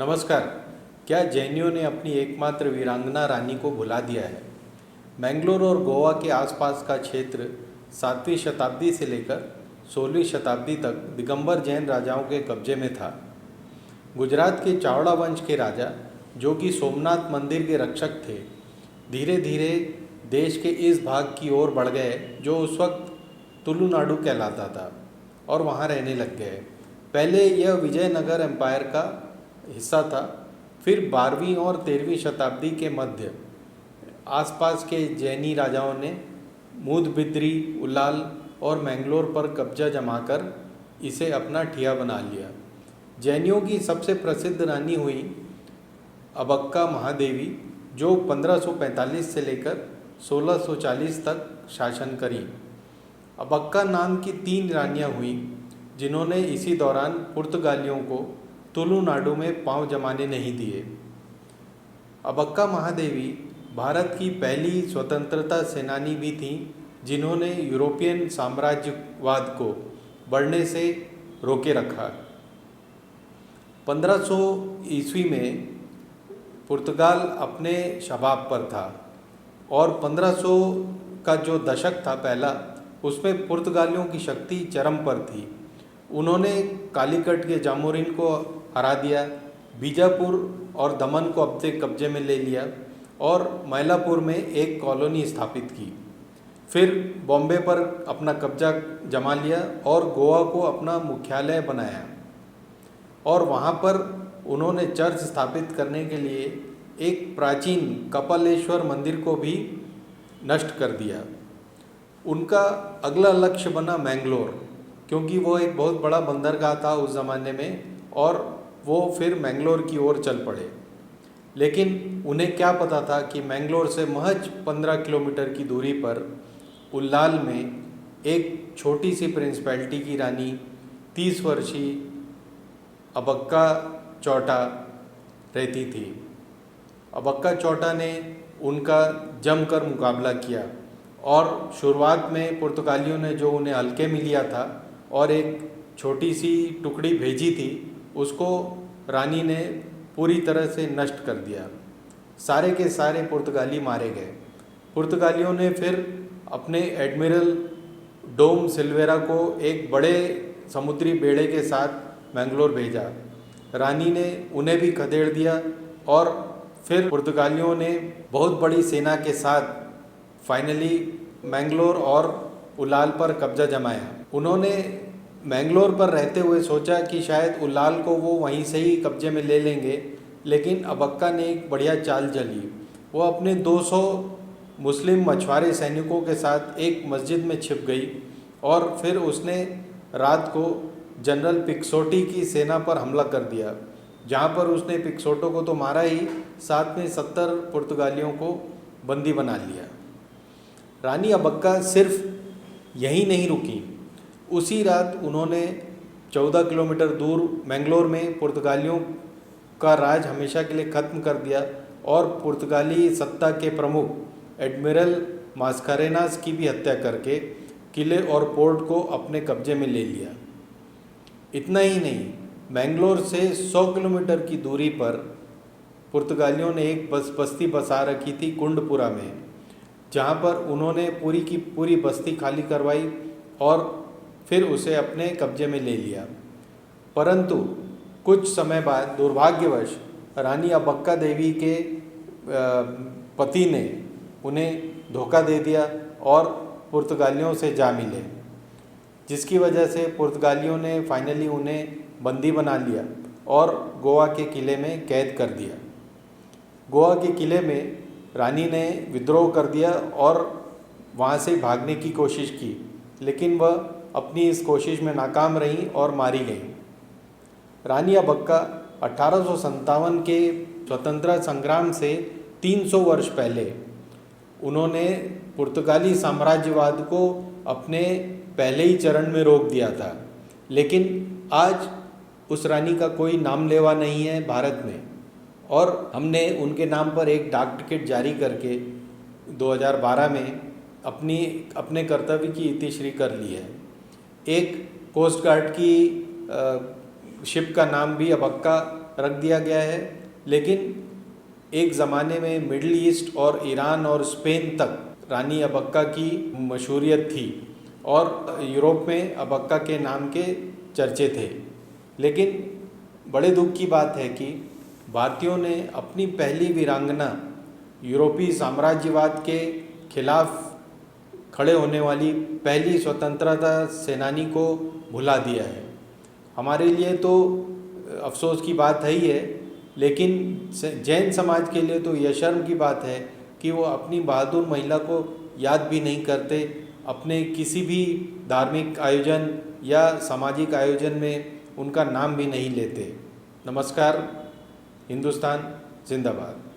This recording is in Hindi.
नमस्कार। क्या जैनियों ने अपनी एकमात्र वीरांगना रानी को भुला दिया है? मैंगलोर और गोवा के आसपास का क्षेत्र 7वीं शताब्दी से लेकर 16वीं शताब्दी तक दिगंबर जैन राजाओं के कब्जे में था। गुजरात के चावड़ा वंश के राजा, जो कि सोमनाथ मंदिर के रक्षक थे, धीरे धीरे देश के इस भाग की ओर बढ़ गए जो उस वक्त तुलुनाडु कहलाता था और वहाँ रहने लग गए। पहले यह विजयनगर एम्पायर का हिस्सा था। फिर 12वीं और 13वीं शताब्दी के मध्य आसपास के जैनी राजाओं ने मूदबिद्री, उलाल और मैंगलोर पर कब्जा जमाकर इसे अपना ठिया बना लिया। जैनियों की सबसे प्रसिद्ध रानी हुई अबक्का महादेवी, जो 1545 से लेकर 1640 तक शासन करी। अबक्का नाम की 3 रानियां हुईं, जिन्होंने इसी दौरान पुर्तगालियों को तुलुनाडु में पांव जमाने नहीं दिए। अबक्का महादेवी भारत की पहली स्वतंत्रता सेनानी भी थीं, जिन्होंने यूरोपियन साम्राज्यवाद को बढ़ने से रोके रखा। 1500 ईस्वी में पुर्तगाल अपने शबाब पर था और 1500 का जो दशक था पहला, उसमें पुर्तगालियों की शक्ति चरम पर थी। उन्होंने कालीकट के जामोरिन को हरा दिया, बीजापुर और दमन को अपने कब्जे में ले लिया और मैलापुर में एक कॉलोनी स्थापित की। फिर बॉम्बे पर अपना कब्जा जमा लिया और गोवा को अपना मुख्यालय बनाया और वहाँ पर उन्होंने चर्च स्थापित करने के लिए एक प्राचीन कपालेश्वर मंदिर को भी नष्ट कर दिया। उनका अगला लक्ष्य बना मैंगलोर, क्योंकि वो एक बहुत बड़ा बंदरगाह था उस ज़माने में और वो फिर मैंगलोर की ओर चल पड़े। लेकिन उन्हें क्या पता था कि मैंगलोर से महज 15 किलोमीटर की दूरी पर उल्लाल में एक छोटी सी प्रिंसिपैलिटी की रानी 30 वर्षीय अबक्का चौटा रहती थी। अबक्का चौटा ने उनका जमकर मुकाबला किया और शुरुआत में पुर्तगालियों ने जो उन्हें हल्के में लिया था और एक छोटी सी टुकड़ी भेजी थी, उसको रानी ने पूरी तरह से नष्ट कर दिया। सारे के सारे पुर्तगाली मारे गए। पुर्तगालियों ने फिर अपने एडमिरल डोम सिल्वेरा को एक बड़े समुद्री बेड़े के साथ मैंगलोर भेजा। रानी ने उन्हें भी खदेड़ दिया और फिर पुर्तगालियों ने बहुत बड़ी सेना के साथ फाइनली मैंगलोर और उलाल पर कब्जा जमाया। उन्होंने मैंगलोर पर रहते हुए सोचा कि शायद उलाल को वो वहीं से ही कब्जे में ले लेंगे, लेकिन अबक्का ने एक बढ़िया चाल चली। वो अपने 200 मुस्लिम मछुआरे सैनिकों के साथ एक मस्जिद में छिप गई और फिर उसने रात को जनरल पिक्सोटी की सेना पर हमला कर दिया, जहाँ पर उसने पिक्सोटो को तो मारा ही, साथ में 70 पुर्तगालियों को बंदी बना लिया। रानी अबक्का सिर्फ यहीं नहीं रुकी। उसी रात उन्होंने 14 किलोमीटर दूर मैंगलोर में पुर्तगालियों का राज हमेशा के लिए ख़त्म कर दिया और पुर्तगाली सत्ता के प्रमुख एडमिरल मास्कारेनास की भी हत्या करके किले और पोर्ट को अपने कब्जे में ले लिया। इतना ही नहीं, मैंगलोर से 100 किलोमीटर की दूरी पर पुर्तगालियों ने एक बस्ती बसा रखी थी कुंडपुरा में, जहाँ पर उन्होंने पूरी की पूरी बस्ती खाली करवाई और फिर उसे अपने कब्जे में ले लिया। परंतु कुछ समय बाद दुर्भाग्यवश रानी अबक्का देवी के पति ने उन्हें धोखा दे दिया और पुर्तगालियों से जा मिले, जिसकी वजह से पुर्तगालियों ने फाइनली उन्हें बंदी बना लिया और गोवा के किले में कैद कर दिया। गोवा के किले में रानी ने विद्रोह कर दिया और वहाँ से भागने की कोशिश की, लेकिन वह अपनी इस कोशिश में नाकाम रहीं और मारी गईं। रानी अबक्का 1857 के स्वतंत्रता संग्राम से 300 वर्ष पहले उन्होंने पुर्तगाली साम्राज्यवाद को अपने पहले ही चरण में रोक दिया था, लेकिन आज उस रानी का कोई नाम लेवा नहीं है भारत में और हमने उनके नाम पर एक डाक टिकट जारी करके 2012 में अपने कर्तव्य की इतिश्री कर ली है। एक कोस्ट गार्ड की शिप का नाम भी अबक्का रख दिया गया है। लेकिन एक ज़माने में मिडल ईस्ट और ईरान और स्पेन तक रानी अबक्का की मशहूरियत थी और यूरोप में अबक्का के नाम के चर्चे थे। लेकिन बड़े दुख की बात है कि भारतीयों ने अपनी पहली वीरांगना यूरोपीय साम्राज्यवाद के खिलाफ खड़े होने वाली पहली स्वतंत्रता सेनानी को भुला दिया है। हमारे लिए तो अफसोस की बात है ही है, लेकिन जैन समाज के लिए तो यह शर्म की बात है कि वो अपनी बहादुर महिला को याद भी नहीं करते, अपने किसी भी धार्मिक आयोजन या सामाजिक आयोजन में उनका नाम भी नहीं लेते। नमस्कार। हिंदुस्तान जिंदाबाद।